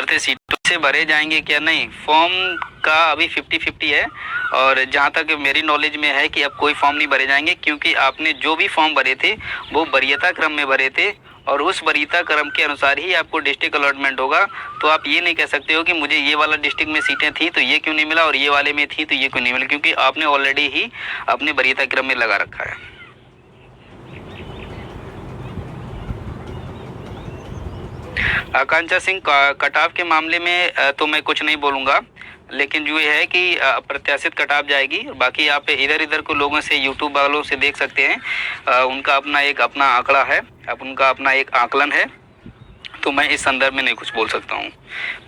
बशर्ते सीटों से भरे जाएंगे क्या नहीं, फॉर्म का अभी 50-50 है। और जहाँ तक मेरी नॉलेज में है कि अब कोई फॉर्म नहीं भरे जाएंगे, क्योंकि आपने जो भी फॉर्म भरे थे वो वरीयता क्रम में भरे थे और उस वरीयता क्रम के अनुसार ही आपको डिस्ट्रिक्ट अलॉटमेंट होगा। तो आप ये नहीं कह सकते हो कि मुझे ये वाला डिस्ट्रिक्ट में सीटें थी तो ये क्यों नहीं मिला और ये वाले में थी तो ये क्यों नहीं मिला, क्योंकि आपने ऑलरेडी ही अपने वरीयता क्रम में लगा रखा है। आकांक्षा सिंह, कट ऑफ के मामले में तो मैं कुछ नहीं बोलूँगा, लेकिन जो ये है कि प्रत्याशित कट ऑफ जाएगी। बाकी आप इधर इधर को लोगों से, यूट्यूब वालों से देख सकते हैं, उनका अपना आंकड़ा है, अब उनका अपना एक आकलन है, तो मैं इस संदर्भ में नहीं कुछ बोल सकता हूँ।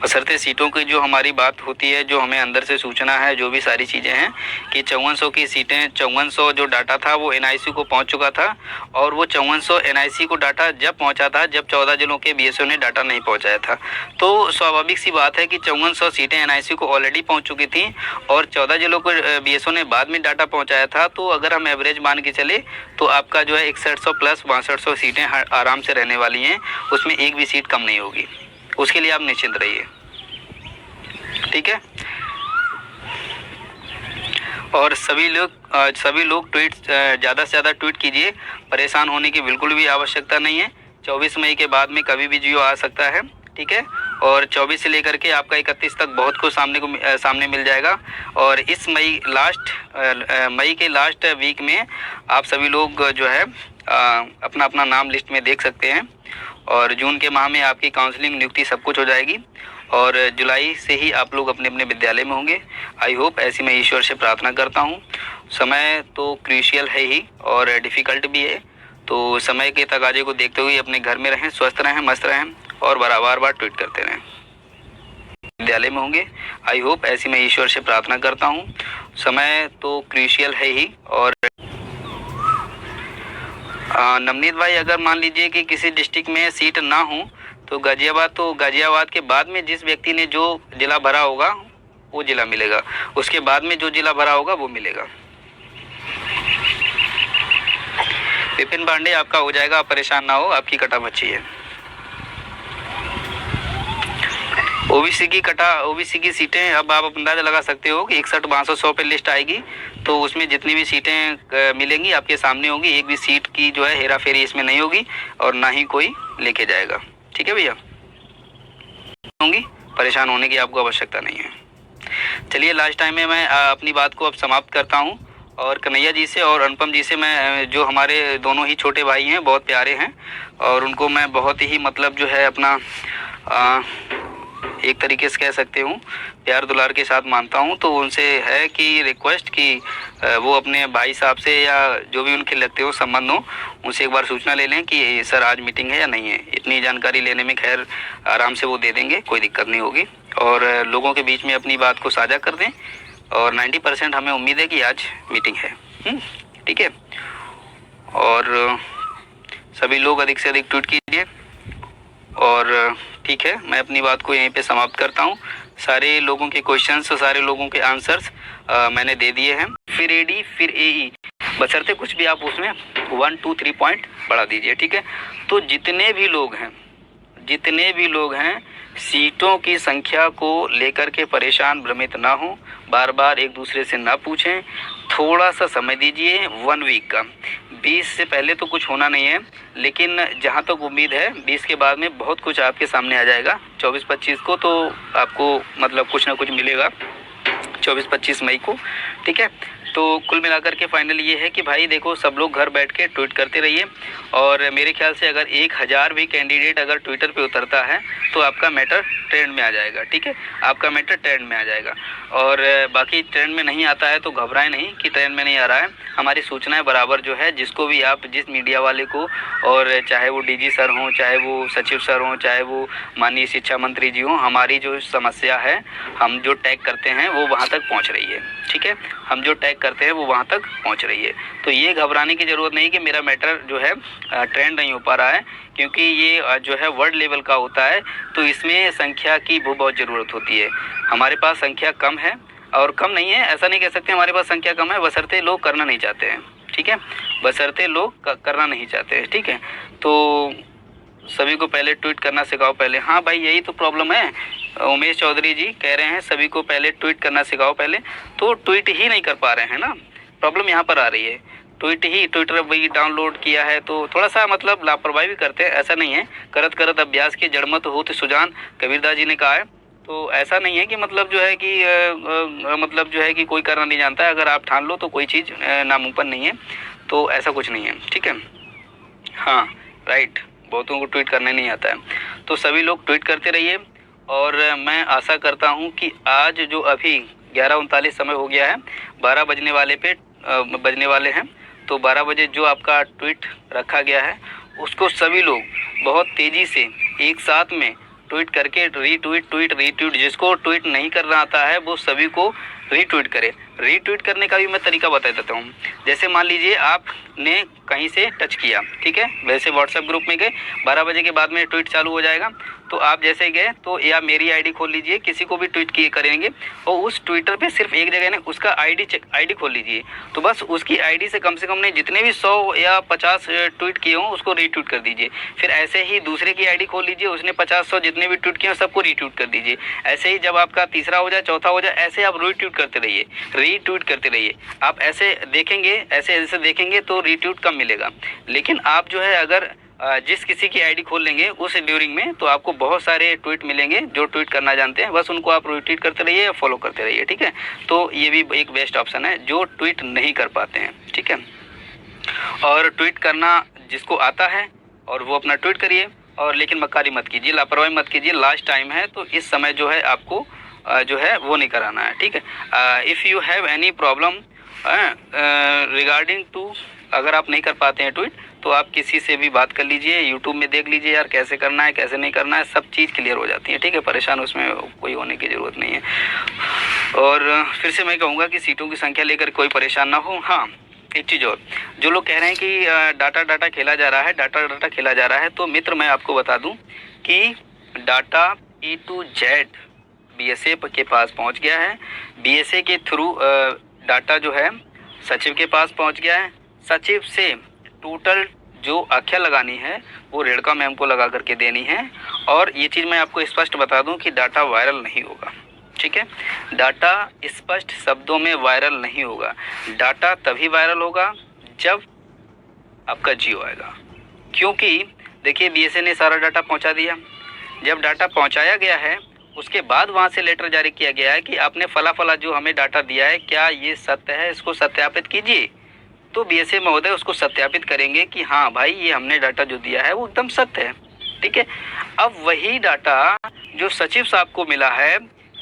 बशर्ते सीटों की जो हमारी बात होती है, जो हमें अंदर से सूचना है, जो भी सारी चीज़ें हैं कि 5400 की सीटें, 5400 जो डाटा था वो एनआईसी को पहुंच चुका था और वो 5400 एनआईसी को डाटा जब पहुंचा था जब 14 जिलों के बीएसओ ने डाटा नहीं पहुंचाया था। तो स्वाभाविक सी बात है कि 5400 सीटें एनआईसी को ऑलरेडी पहुँच चुकी थी और 14 जिलों को बीएसओ ने बाद में डाटा पहुँचाया था। तो अगर हम एवरेज मान के चले तो आपका जो है 6100 प्लस 6200 सीटें आराम से रहने वाली हैं, उसमें एक भी सीट कम नहीं होगी, उसके लिए आप निश्चिंत रहिए, ठीक है। और सभी लोग ट्वीट ज़्यादा से ज़्यादा ट्वीट कीजिए, परेशान होने की बिल्कुल भी आवश्यकता नहीं है। 24 मई के बाद में कभी भी जियो आ सकता है, ठीक है। और 24 से लेकर के आपका 31 तक बहुत कुछ सामने मिल जाएगा। और इस मई के लास्ट वीक में आप सभी लोग जो है अपना अपना नाम लिस्ट में देख सकते हैं और जून के माह में आपकी काउंसलिंग, नियुक्ति सब कुछ हो जाएगी और जुलाई से ही आप लोग अपने अपने विद्यालय में होंगे। आई होप, ऐसी मैं ईश्वर से प्रार्थना करता हूँ। समय तो क्रूशियल है ही और डिफ़िकल्ट भी है, तो समय के तकाजे को देखते हुए अपने घर में रहें, स्वस्थ रहें, मस्त रहें और बार ट्वीट करते रहें। विद्यालय में होंगे, आई होप, ऐसी मैं ईश्वर से प्रार्थना करता हूँ। समय तो क्रूशियल है ही और नवनीत भाई, अगर मान लीजिए कि किसी डिस्ट्रिक्ट में सीट ना हो तो गाजियाबाद के बाद में जिस व्यक्ति ने जो जिला भरा होगा वो जिला मिलेगा, उसके बाद में जो जिला भरा होगा वो मिलेगा। विपिन पांडे, आपका हो जाएगा, आप परेशान ना हो, आपकी कट ऑफ अच्छी है। ओबीसी की सीटें अब आप अंदाजा लगा सकते हो कि 61-6200 पे लिस्ट आएगी, तो उसमें जितनी भी सीटें मिलेंगी आपके सामने होंगी। एक भी सीट की जो है हेरा फेरी इसमें नहीं होगी और ना ही कोई लेके जाएगा, ठीक है भैया। होंगी, परेशान होने की आपको आवश्यकता नहीं है। चलिए, लास्ट टाइम में मैं अपनी बात को अब समाप्त करता हूँ और कन्हैया जी से और अनुपम जी से मैं, जो हमारे दोनों ही छोटे भाई हैं, बहुत प्यारे हैं और उनको मैं बहुत ही मतलब जो है अपना एक तरीके से कह सकते हूँ प्यार दुलार के साथ मानता हूँ। तो उनसे है कि रिक्वेस्ट कि वो अपने भाई साहब से या जो भी उनके लगते हो संबंध हो, उनसे एक बार सूचना ले लें कि सर आज मीटिंग है या नहीं है। इतनी जानकारी लेने में खैर आराम से वो दे देंगे, कोई दिक्कत नहीं होगी और लोगों के बीच में अपनी बात को साझा कर दें और 90% हमें उम्मीद है कि आज मीटिंग है, ठीक है। और सभी लोग अधिक से अधिक ट्वीट कीजिए और ठीक है, मैं अपनी बात को यहीं पे समाप्त करता हूँ। सारे लोगों के क्वेश्चंस और सारे लोगों के आंसर्स मैंने दे दिए हैं। फिर एडी फिर एई, बशर्ते कुछ भी आप उसमें 1 2 3 पॉइंट बढ़ा दीजिए, ठीक है। तो जितने भी लोग हैं सीटों की संख्या को लेकर के परेशान भ्रमित ना हो, बार बार एक दूसरे से ना पूछें, थोड़ा सा समय दीजिए 1 वीक का। 20 से पहले तो कुछ होना नहीं है, लेकिन जहाँ तक उम्मीद है 20 के बाद में बहुत कुछ आपके सामने आ जाएगा। 24-25 को तो आपको मतलब कुछ ना कुछ मिलेगा, 24-25 मई को, ठीक है। तो कुल मिलाकर के फाइनल ये है कि भाई देखो, सब लोग घर बैठ के ट्वीट करते रहिए और मेरे ख्याल से अगर 1000 भी कैंडिडेट अगर ट्विटर पे उतरता है तो आपका मैटर ट्रेंड में आ जाएगा, ठीक है, आपका मैटर ट्रेंड में आ जाएगा। और बाकी ट्रेंड में नहीं आता है तो घबराएं नहीं कि ट्रेंड में नहीं आ रहा है। हमारी सूचनाएं बराबर जो है, जिसको भी आप, जिस मीडिया वाले को, और चाहे वो डीजी सर हों, चाहे वो सचिव सर हों, चाहे वो माननीय शिक्षा मंत्री जी हों, हमारी जो समस्या है, हम जो टैग करते हैं वो वहाँ तक पहुँच रही है, ठीक है, हम जो टैग करते हैं वो वहाँ तक पहुँच रही है। तो ये घबराने की ज़रूरत नहीं कि मेरा मैटर जो है ट्रेंड नहीं हो पा रहा है, क्योंकि ये जो है वर्ल्ड लेवल का होता है, तो इसमें संख्या की बहुत ज़रूरत होती है। हमारे पास संख्या कम है, और कम नहीं है ऐसा नहीं कह सकते हमारे पास संख्या कम है, बशर्ते लोग करना नहीं चाहते हैं, ठीक है, बशर्ते लोग करना नहीं चाहते हैं, ठीक है। तो सभी को पहले ट्वीट करना सिखाओ पहले। हाँ भाई, यही तो प्रॉब्लम है उमेश चौधरी जी कह रहे हैं सभी को पहले ट्वीट करना सिखाओ पहले, तो ट्वीट ही नहीं कर पा रहे हैं ना, प्रॉब्लम यहाँ पर आ रही है। ट्विटर वही डाउनलोड किया है तो थोड़ा सा मतलब लापरवाही भी करते हैं, ऐसा नहीं है। करत करत अभ्यास की जड़मत होत सुजान, कबीरदास जी ने कहा है। तो ऐसा नहीं है कि मतलब जो है कि मतलब जो है कि कोई करना नहीं जानता है। अगर आप ठान लो तो कोई चीज़ नामुमकिन नहीं है, तो ऐसा कुछ नहीं है, ठीक है। हाँ राइट, बहुतों को ट्वीट करने नहीं आता है, तो सभी लोग ट्वीट करते रहिए। और मैं आशा करता हूँ कि आज जो अभी 11:39 समय हो गया है, 12 बजने वाले हैं, तो 12 बजे जो आपका ट्वीट रखा गया है उसको सभी लोग बहुत तेज़ी से एक साथ में ट्वीट करके रीट्वीट, जिसको ट्वीट नहीं करना आता है वो सभी को रीट्वीट करें। रीट्वीट करने का भी मैं तरीका बता देता हूँ। जैसे मान लीजिए आपने कहीं से टच किया, ठीक है, वैसे व्हाट्सएप ग्रुप में गए, 12 बजे के बाद में ट्वीट चालू हो जाएगा, तो आप जैसे गए तो या मेरी आईडी खोल लीजिए, किसी को भी ट्वीट किए करेंगे और उस ट्विटर पे सिर्फ एक जगह ने उसका आईडी खोल लीजिए, तो बस उसकी आईडी से कम ने जितने भी 100 या 50 ट्वीट किए हों उसको रीट्वीट कर दीजिए। फिर ऐसे ही दूसरे की आईडी खोल लीजिए, उसने 50-100 जितने भी ट्वीट किए हों सबको रीट्वीट कर दीजिए। ऐसे ही जब आपका तीसरा हो जाए, चौथा हो जाए, ऐसे आप रीट्वीट करते रहिए। आप ऐसे देखेंगे तो रीट्वीट कम मिलेगा। लेकिन आप जो है अगर जिस किसी की आईडी खोल लेंगे उस ड्यूरिंग में, तो आपको बहुत सारे ट्वीट मिलेंगे जो ट्वीट करना जानते हैं, बस उनको आप रीट्वीट करते रहिए या फॉलो करते रहिए, ठीक है। तो ये भी एक बेस्ट ऑप्शन है जो ट्वीट नहीं कर पाते हैं, ठीक है। और ट्वीट करना जिसको आता है और वो अपना ट्वीट करिए, और लेकिन मक्कारी मत कीजिए, लापरवाही मत कीजिए। लास्ट टाइम है तो इस समय जो है आपको जो है वो नहीं कराना है, ठीक है। If you have any problem regarding to, अगर आप नहीं कर पाते हैं ट्वीट तो आप किसी से भी बात कर लीजिए, यूट्यूब में देख लीजिए यार कैसे करना है कैसे नहीं करना है, सब चीज़ क्लियर हो जाती है, ठीक है। परेशान उसमें कोई होने की ज़रूरत नहीं है। और फिर से मैं कहूँगा कि सीटों की संख्या लेकर कोई परेशान ना हो। हाँ, एक चीज़ और, जो लोग कह रहे हैं कि डाटा खेला जा रहा है, तो मित्र मैं आपको बता दूं कि data E to Z BSA के पास पहुंच गया है। BSA के थ्रू डाटा जो है सचिव के पास पहुंच गया है। सचिव से टोटल जो आख्या लगानी है वो रेणुका मैम को लगा करके देनी है। और ये चीज़ मैं आपको स्पष्ट बता दूं कि डाटा वायरल नहीं होगा, ठीक है। डाटा स्पष्ट शब्दों में वायरल नहीं होगा। डाटा तभी वायरल होगा जब आपका जियो आएगा, क्योंकि देखिए BSA ने सारा डाटा पहुंचा दिया। जब डाटा पहुंचाया गया है उसके बाद वहां से लेटर जारी किया गया है कि आपने फला जो हमें डाटा दिया है क्या ये सत्य है, इसको सत्यापित कीजिए। तो BSA महोदय उसको सत्यापित करेंगे कि हाँ भाई ये हमने डाटा जो दिया है वो एकदम सत्य है, ठीक है। अब वही डाटा जो सचिव साहब को मिला है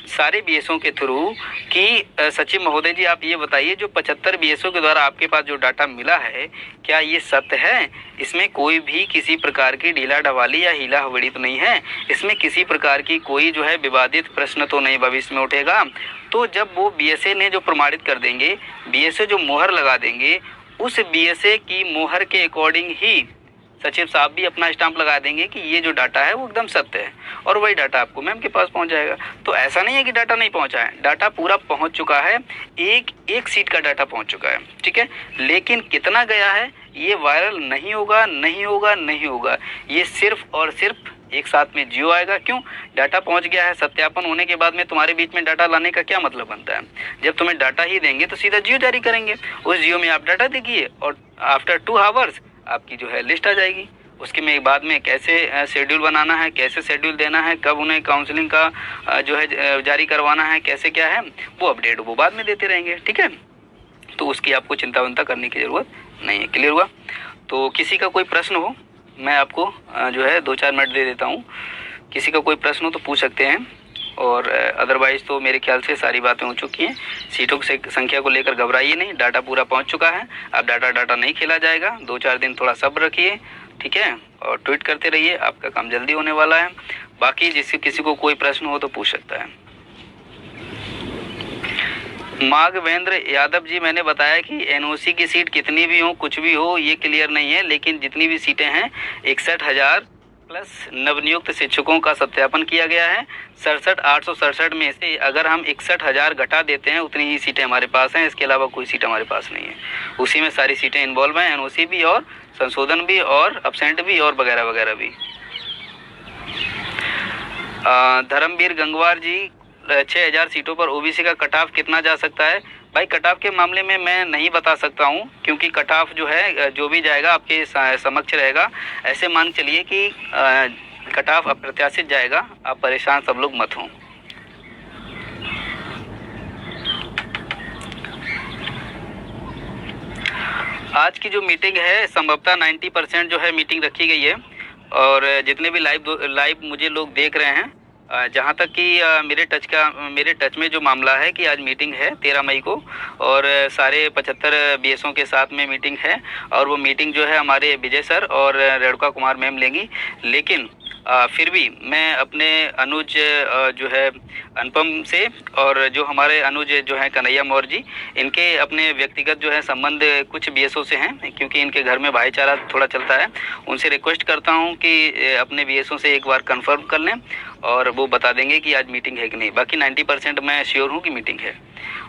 सारे BSO के थ्रू कि सचिव महोदय जी आप ये बताइए जो 75 BSO के द्वारा आपके पास जो डाटा मिला है क्या ये सत्य है, इसमें कोई भी किसी प्रकार की ढीला ढवाली या हीला हवड़ी तो नहीं है, इसमें किसी प्रकार की कोई जो है विवादित प्रश्न तो नहीं भविष्य में उठेगा। तो जब वो BSA ने जो प्रमाणित कर देंगे, BSA जो मोहर लगा देंगे, उस BSA की मोहर के अकॉर्डिंग ही सचिव साहब भी अपना स्टाम्प लगा देंगे कि ये जो डाटा है वो एकदम सत्य है, और वही डाटा आपको मैम के पास पहुंच जाएगा। तो ऐसा नहीं है कि डाटा नहीं पहुंचा है, डाटा पूरा पहुंच चुका है, एक सीट का डाटा पहुंच चुका है, ठीक है। लेकिन कितना गया है ये वायरल नहीं होगा। ये सिर्फ और सिर्फ एक साथ में जियो आएगा। क्यों? डाटा पहुंच गया है, सत्यापन होने के बाद में तुम्हारे बीच में डाटा लाने का क्या मतलब बनता है। जब तुम्हें डाटा ही देंगे तो सीधा जियो जारी करेंगे, उस जियो में आप डाटा देखिए और आफ्टर 2 आवर्स आपकी जो है लिस्ट आ जाएगी। उसके में बाद में कैसे शेड्यूल बनाना है, कैसे शेड्यूल देना है, कब उन्हें काउंसलिंग का जो है जारी करवाना है, कैसे क्या है वो अपडेट वो बाद में देते रहेंगे, ठीक है। तो उसकी आपको चिंता विंता करने की ज़रूरत नहीं है। क्लियर हुआ? तो किसी का कोई प्रश्न हो मैं आपको जो है 2-4 मिनट दे देता हूँ, किसी का कोई प्रश्न हो तो पूछ सकते हैं। और अदरवाइज़ तो मेरे ख्याल से सारी बातें हो चुकी हैं। सीटों की संख्या को लेकर घबराइए नहीं, डाटा पूरा पहुंच चुका है। अब डाटा नहीं खेला जाएगा, 2-4 दिन थोड़ा सब्र रखिए, ठीक है। और ट्वीट करते रहिए, आपका काम जल्दी होने वाला है। बाकी किसी को कोई प्रश्न हो तो पूछ सकता है। माघवेंद्र यादव जी, मैंने बताया कि NOC की सीट कितनी भी हो कुछ भी हो ये क्लियर नहीं है, लेकिन जितनी भी सीटें हैं 61,000 प्लस नवनियुक्त शिक्षकों का सत्यापन किया गया है। 67,867 में से अगर हम 61,000 घटा देते हैं उतनी ही सीटें हमारे पास हैं, इसके अलावा कोई सीट हमारे पास नहीं है। उसी में सारी सीटें इन्वॉल्व हैं, NOC भी और संशोधन भी और अब्सेंट भी और वगैरह वगैरह भी। धर्मवीर गंगवार जी, 6000 सीटों पर ओबीसी का कट ऑफ कितना जा सकता है? भाई कट ऑफ के मामले में मैं नहीं बता सकता हूँ, क्योंकि कट ऑफ जो है जो भी जाएगा आपके समक्ष रहेगा। ऐसे मान चलिए कि कट ऑफ अप्रत्याशित जाएगा, आप परेशान सब लोग मत हों। आज की जो मीटिंग है संभवतः 90% जो है मीटिंग रखी गई है, और जितने भी लाइव मुझे लोग देख रहे हैं, जहाँ तक कि मेरे टच में जो मामला है कि आज मीटिंग है 13 मई को, और सारे 75 बीएसओ के साथ में मीटिंग है, और वो मीटिंग जो है हमारे विजय सर और रेणुका कुमार मैम लेंगी। लेकिन फिर भी मैं अपने अनुज जो है अनुपम से, और जो हमारे अनुज जो है कन्हैया मौर्य जी, इनके अपने व्यक्तिगत जो है संबंध कुछ बीएसओ से हैं, क्योंकि इनके घर में भाईचारा थोड़ा चलता है। उनसे रिक्वेस्ट करता हूं कि अपने बीएसओ से एक बार कंफर्म कर लें, और वो बता देंगे कि आज मीटिंग है कि नहीं। बाकी 90% मैं श्योर हूँ कि मीटिंग है,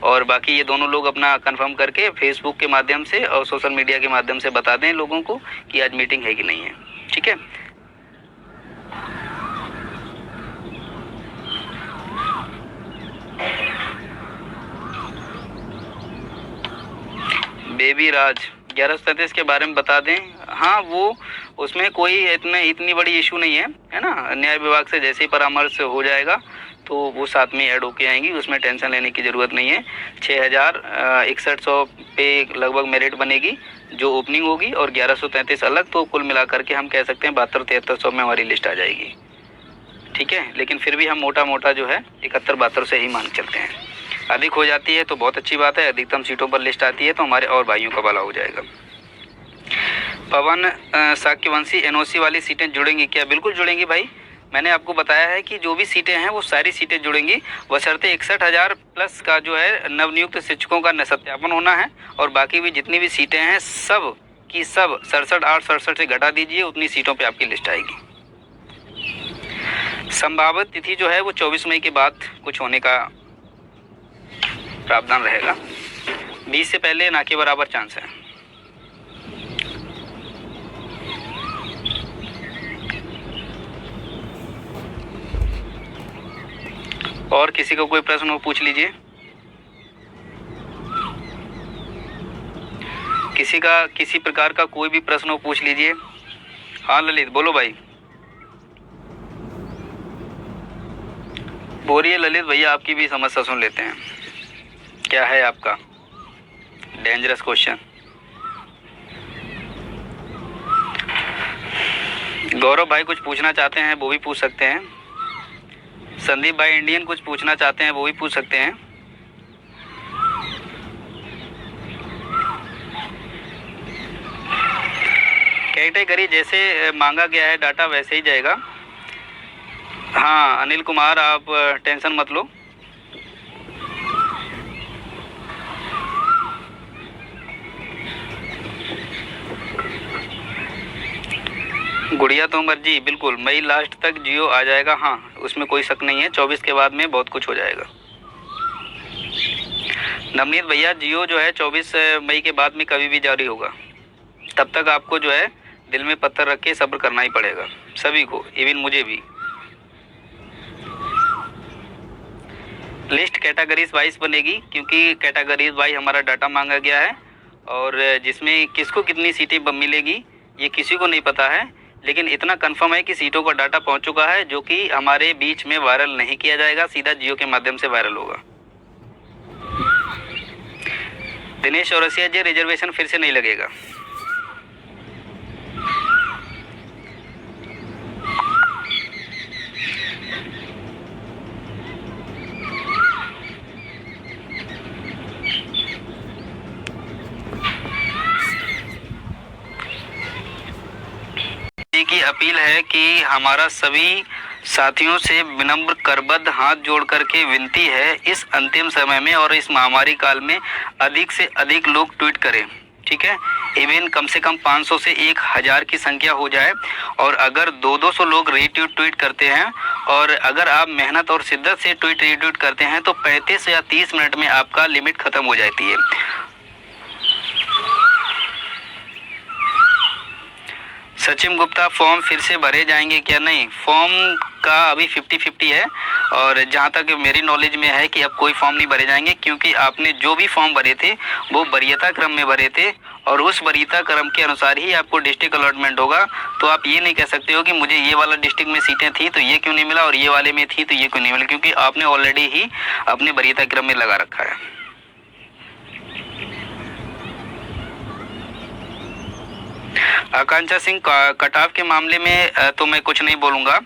और बाकी ये दोनों लोग अपना कंफर्म करके फेसबुक के माध्यम से और सोशल मीडिया के माध्यम से बता दें लोगों को कि आज मीटिंग है कि नहीं है। ठीक है। बेबी राज 1137 के बारे में बता दें। हाँ, वो उसमें कोई इतनी बड़ी इशू नहीं है ना। न्याय विभाग से जैसे ही परामर्श हो जाएगा तो वो साथ में ऐड होके आएंगी, उसमें टेंशन लेने की ज़रूरत नहीं है। 6100 पे लगभग मेरिट बनेगी जो ओपनिंग होगी, और 1133 अलग, तो कुल मिलाकर के हम कह सकते हैं 72-7300 में हमारी लिस्ट आ जाएगी। ठीक है, लेकिन फिर भी हम मोटा जो है 71-72 से ही मान चलते हैं। अधिक हो जाती है तो बहुत अच्छी बात है, अधिकतम सीटों पर लिस्ट आती है तो हमारे और भाइयों का भला हो जाएगा। पवन साक्यवंशी, एनओसी वाली सीटें जुड़ेंगी क्या? बिल्कुल जुड़ेंगी भाई। मैंने आपको बताया है कि जो भी सीटें हैं वो सारी सीटें जुड़ेंगी, बशर्ते 61,000 प्लस का जो है नवनियुक्त शिक्षकों का सत्यापन होना है, और बाकी भी जितनी भी सीटें हैं सब की सब 67 से घटा दीजिए, उतनी सीटों पर आपकी लिस्ट आएगी। संभावित तिथि जो है वो 24 मई के बाद कुछ होने का प्रावधान रहेगा, 20 से पहले ना के बराबर चांस है। और किसी को कोई प्रश्न हो पूछ लीजिए। किसी प्रकार का कोई भी प्रश्न हो पूछ लीजिए। हाँ ललित बोलो भाई। बोलिए ललित भैया, आपकी भी समस्या सुन लेते हैं। क्या है आपका डेंजरस क्वेश्चन? गौरव भाई कुछ पूछना चाहते हैं वो भी पूछ सकते हैं। संदीप भाई इंडियन कुछ पूछना चाहते हैं वो भी पूछ सकते हैं। कैटेगरी जैसे मांगा गया है डाटा वैसे ही जाएगा। हाँ अनिल कुमार, आप टेंशन मत लो। गुड़िया तोमर जी, बिल्कुल मई लास्ट तक जियो आ जाएगा। हाँ उसमें कोई शक नहीं है, 24 के बाद में बहुत कुछ हो जाएगा। नवनीत भैया, जियो जो है 24 मई के बाद में कभी भी जारी होगा, तब तक आपको जो है दिल में पत्थर रख के सब्र करना ही पड़ेगा, सभी को, इवन मुझे भी। लिस्ट कैटेगरीज वाइज बनेगी, क्योंकि कैटेगरीज वाइज हमारा डाटा मांगा गया है, और जिसमें किसको कितनी सीटें मिलेगी ये किसी को नहीं पता है, लेकिन इतना कंफर्म है कि सीटों का डाटा पहुंच चुका है, जो कि हमारे बीच में वायरल नहीं किया जाएगा, सीधा जियो के माध्यम से वायरल होगा। दिनेश चौरसिया जी, रिजर्वेशन फिर से नहीं लगेगा। की अपील है कि हमारा सभी साथियों से विनम्र करबद्ध हाथ जोड़ करके विनती है, इस अंतिम समय में और इस महामारी काल में अधिक से अधिक लोग ट्वीट करें। ठीक है, इवन कम से कम 500 से 1000 की संख्या हो जाए, और अगर 200 लोग रीट्वीट करते हैं, और अगर आप मेहनत और शिद्दत से रीट्वीट करते हैं तो 35 या 30 मिनट में आपका लिमिट खत्म हो जाती है। सचिन गुप्ता, फॉर्म फिर से भरे जाएंगे क्या? नहीं, फॉर्म का अभी 50-50 है, और जहां तक मेरी नॉलेज में है कि अब कोई फॉर्म नहीं भरे जाएंगे, क्योंकि आपने जो भी फॉर्म भरे थे वो वरीयता क्रम में भरे थे, और उस वरीयता क्रम के अनुसार ही आपको डिस्ट्रिक्ट अलॉटमेंट होगा। तो आप ये नहीं कह सकते हो कि मुझे ये वाला डिस्ट्रिक्ट में सीटें थी तो ये क्यों नहीं मिला, और ये वाले में थी तो ये क्यों नहीं मिला, क्योंकि आपने ऑलरेडी ही अपने वरीयता क्रम में लगा रखा है। आकांक्षा सिंह, कटाव के मामले में तो मैं कुछ नहीं बोलूँगा,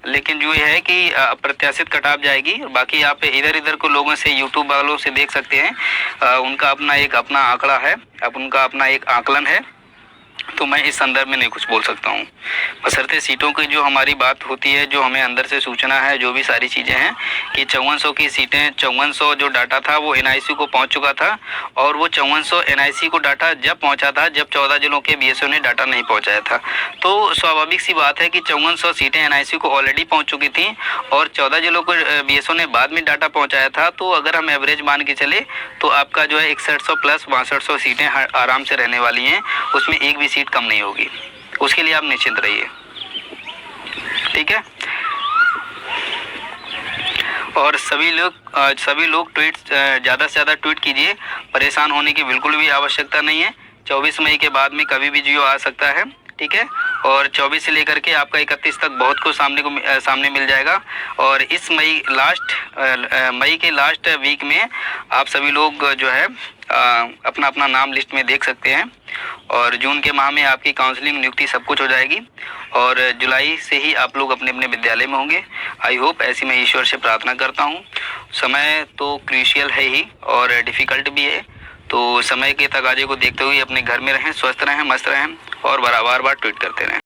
लेकिन जो है कि प्रत्याशित कटाव जाएगी। बाकी आप इधर इधर को लोगों से, यूट्यूब वालों से देख सकते हैं, उनका अपना आंकड़ा है, अब उनका अपना एक आकलन है, तो मैं इस संदर्भ में नहीं कुछ बोल सकता हूँ। बशर्ते सीटों की जो हमारी बात होती है, जो हमें अंदर से सूचना है, जो भी सारी चीज़ें हैं कि 5400 की सीटें, 5400 जो डाटा था वो एनआईसी को पहुंच चुका था, और वो 5400 एनआईसी को डाटा जब पहुंचा था जब 14 जिलों के बीएसओ ने डाटा नहीं पहुंचाया था। तो स्वाभाविक सी बात है कि 5400 सीटें एनआईसी को ऑलरेडी पहुँच चुकी थी, और 14 जिलों को बीएसओ ने बाद में डाटा पहुँचाया था। तो अगर हम एवरेज मान के चले तो आपका जो है 6100 प्लस 6200 सीटें आराम से रहने वाली हैं, उसमें एक भी सीट कम नहीं होगी, उसके लिए आप निश्चिंत रहिए, ठीक है। और सभी लोग ट्वीट ज़्यादा से ज़्यादा ट्वीट कीजिए, परेशान होने की बिल्कुल भी आवश्यकता नहीं है। 24 मई के बाद में कभी भी जियो आ सकता है, ठीक है, और 24 से लेकर के आपका 31 तक बहुत कुछ सामने मिल जाएगा। और इस मई के लास्ट वीक में आप सभी लोग जो है अपना अपना नाम लिस्ट में देख सकते हैं, और जून के माह में आपकी काउंसलिंग, नियुक्ति सब कुछ हो जाएगी, और जुलाई से ही आप लोग अपने अपने विद्यालय में होंगे। आई होप, ऐसी मैं ईश्वर से प्रार्थना करता हूँ। समय तो क्रूशियल है ही और डिफ़िकल्ट भी है, तो समय के तकाजे को देखते हुए अपने घर में रहें, स्वस्थ रहें, मस्त रहें, और बार बार ट्वीट करते रहें।